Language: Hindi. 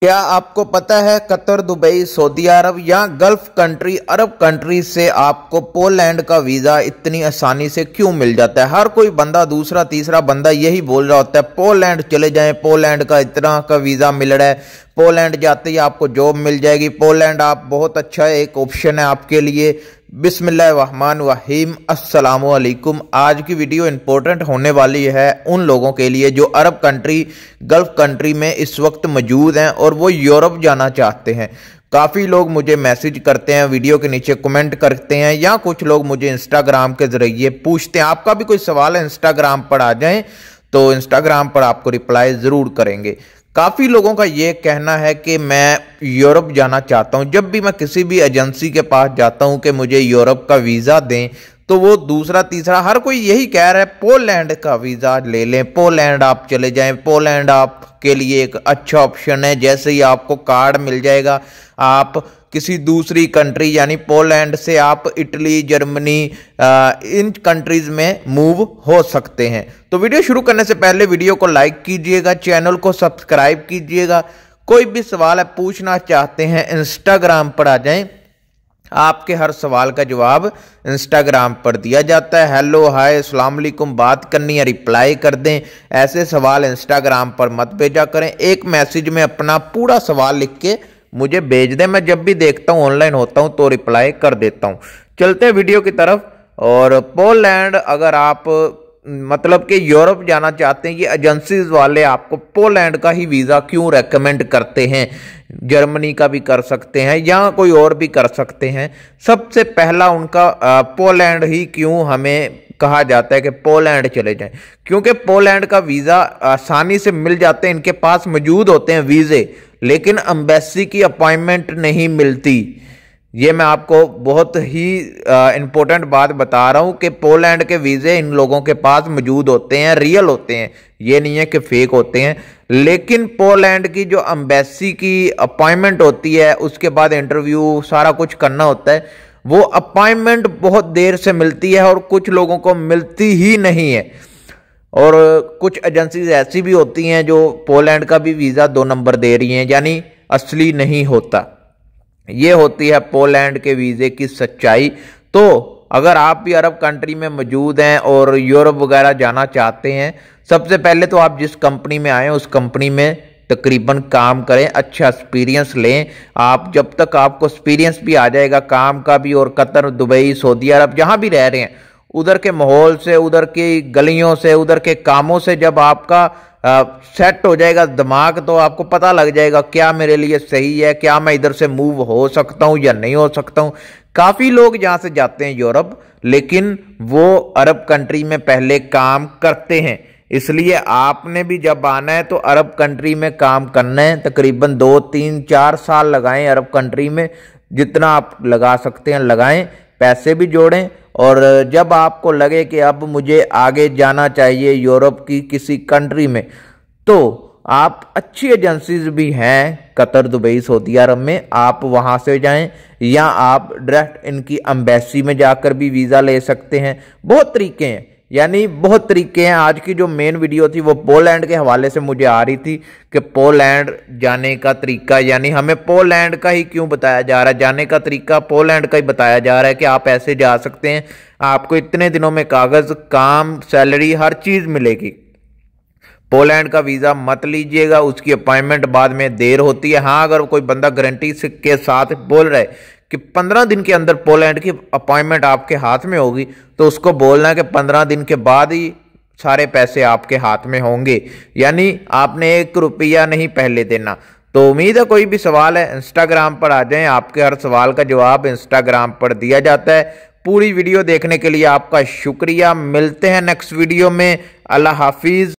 क्या आपको पता है कतर, दुबई, सऊदी अरब या गल्फ कंट्री, अरब कंट्री से आपको पोलैंड का वीजा इतनी आसानी से क्यों मिल जाता है। हर कोई बंदा, दूसरा तीसरा बंदा यही बोल रहा होता है पोलैंड चले जाएं, पोलैंड का इतना का वीजा मिल रहा है, पोलैंड जाते ही आपको जॉब मिल जाएगी, पोलैंड आप बहुत अच्छा एक ऑप्शन है आपके लिए। बिस्मिल्लाहिर्रहमानिर्रहीम, अस्सलामु अलैकुम। आज की वीडियो इंपॉर्टेंट होने वाली है उन लोगों के लिए जो अरब कंट्री, गल्फ कंट्री में इस वक्त मौजूद हैं और वो यूरोप जाना चाहते हैं। काफ़ी लोग मुझे मैसेज करते हैं, वीडियो के नीचे कमेंट करते हैं, या कुछ लोग मुझे इंस्टाग्राम के जरिए पूछते हैं। आपका भी कोई सवाल है इंस्टाग्राम पर आ जाएं तो इंस्टाग्राम पर आपको रिप्लाई ज़रूर करेंगे। काफ़ी लोगों का ये कहना है कि मैं यूरोप जाना चाहता हूँ। जब भी मैं किसी भी एजेंसी के पास जाता हूँ कि मुझे यूरोप का वीज़ा दें, तो वो दूसरा तीसरा हर कोई यही कह रहा है पोलैंड का वीज़ा ले लें, पोलैंड आप चले जाएं, पोलैंड आपके लिए एक अच्छा ऑप्शन है। जैसे ही आपको कार्ड मिल जाएगा, आप किसी दूसरी कंट्री यानी पोलैंड से आप इटली, जर्मनी, इन कंट्रीज में मूव हो सकते हैं। तो वीडियो शुरू करने से पहले वीडियो को लाइक कीजिएगा, चैनल को सब्सक्राइब कीजिएगा। कोई भी सवाल है पूछना चाहते हैं इंस्टाग्राम पर आ जाएं, आपके हर सवाल का जवाब इंस्टाग्राम पर दिया जाता है। हेलो, हाय, अस्सलाम वालेकुम बात करनी है रिप्लाई कर दें। ऐसे सवाल इंस्टाग्राम पर मत भेजा करें। एक मैसेज में अपना पूरा सवाल लिख के मुझे भेज दें, मैं जब भी देखता हूँ ऑनलाइन होता हूँ तो रिप्लाई कर देता हूँ। चलते हैं वीडियो की तरफ। और पोलैंड, अगर आप मतलब कि यूरोप जाना चाहते हैं, ये एजेंसीज वाले आपको पोलैंड का ही वीज़ा क्यों रेकमेंड करते हैं। जर्मनी का भी कर सकते हैं या कोई और भी कर सकते हैं। सबसे पहला उनका पोलैंड ही क्यों हमें कहा जाता है कि पोलैंड चले जाएं, क्योंकि पोलैंड का वीज़ा आसानी से मिल जाते हैं। इनके पास मौजूद होते हैं वीज़े, लेकिन एम्बेसी की अपॉइंटमेंट नहीं मिलती। ये मैं आपको बहुत ही इम्पोर्टेंट बात बता रहा हूँ कि पोलैंड के वीज़े इन लोगों के पास मौजूद होते हैं, रियल होते हैं, ये नहीं है कि फेक होते हैं। लेकिन पोलैंड की जो एम्बेसी की अपॉइंटमेंट होती है, उसके बाद इंटरव्यू सारा कुछ करना होता है, वो अपॉइंटमेंट बहुत देर से मिलती है और कुछ लोगों को मिलती ही नहीं है। और कुछ एजेंसीज ऐसी भी होती हैं जो पोलैंड का भी वीज़ा 2 नंबर दे रही हैं, यानी असली नहीं होता। ये होती है पोलैंड के वीज़े की सच्चाई। तो अगर आप भी अरब कंट्री में मौजूद हैं और यूरोप वगैरह जाना चाहते हैं, सबसे पहले तो आप जिस कंपनी में आए उस कंपनी में तकरीबन काम करें, अच्छा एक्सपीरियंस लें। आप जब तक आपको एक्सपीरियंस भी आ जाएगा काम का भी, और कतर, दुबई, सऊदी अरब जहाँ भी रह रहे हैं, उधर के माहौल से, उधर की गलियों से, उधर के कामों से जब आपका सेट हो जाएगा दिमाग, तो आपको पता लग जाएगा क्या मेरे लिए सही है, क्या मैं इधर से मूव हो सकता हूँ या नहीं हो सकता हूँ। काफ़ी लोग यहाँ से जाते हैं यूरोप, लेकिन वो अरब कंट्री में पहले काम करते हैं। इसलिए आपने भी जब आना है तो अरब कंट्री में काम करना है। तकरीबन 2, 3, 4 साल लगाएं अरब कंट्री में, जितना आप लगा सकते हैं लगाएं, पैसे भी जोड़ें। और जब आपको लगे कि अब मुझे आगे जाना चाहिए यूरोप की किसी कंट्री में, तो आप अच्छी एजेंसीज भी हैं कतर, दुबई, सऊदी अरब में, आप वहां से जाएं, या आप डायरेक्ट इनकी एम्बेसी में जाकर भी वीज़ा ले सकते हैं। बहुत तरीके हैं, यानी बहुत तरीके हैं। आज की जो मेन वीडियो थी वो पोलैंड के हवाले से मुझे आ रही थी कि पोलैंड जाने का तरीका, यानी हमें पोलैंड का ही क्यों बताया जा रहा है, जाने का तरीका पोलैंड का ही बताया जा रहा है कि आप ऐसे जा सकते हैं, आपको इतने दिनों में कागज़, काम, सैलरी, हर चीज़ मिलेगी। पोलैंड का वीज़ा मत लीजिएगा, उसकी अपॉइंटमेंट बाद में देर होती है। हाँ, अगर कोई बंदा गारंटी के साथ बोल रहा है कि 15 दिन के अंदर पोलैंड की अपॉइंटमेंट आपके हाथ में होगी, तो उसको बोलना है कि 15 दिन के बाद ही सारे पैसे आपके हाथ में होंगे, यानी आपने 1 रुपया नहीं पहले देना। तो उम्मीद है कोई भी सवाल है इंस्टाग्राम पर आ जाएं, आपके हर सवाल का जवाब इंस्टाग्राम पर दिया जाता है। पूरी वीडियो देखने के लिए आपका शुक्रिया। मिलते हैं नेक्स्ट वीडियो में। अल्लाह हाफिज़।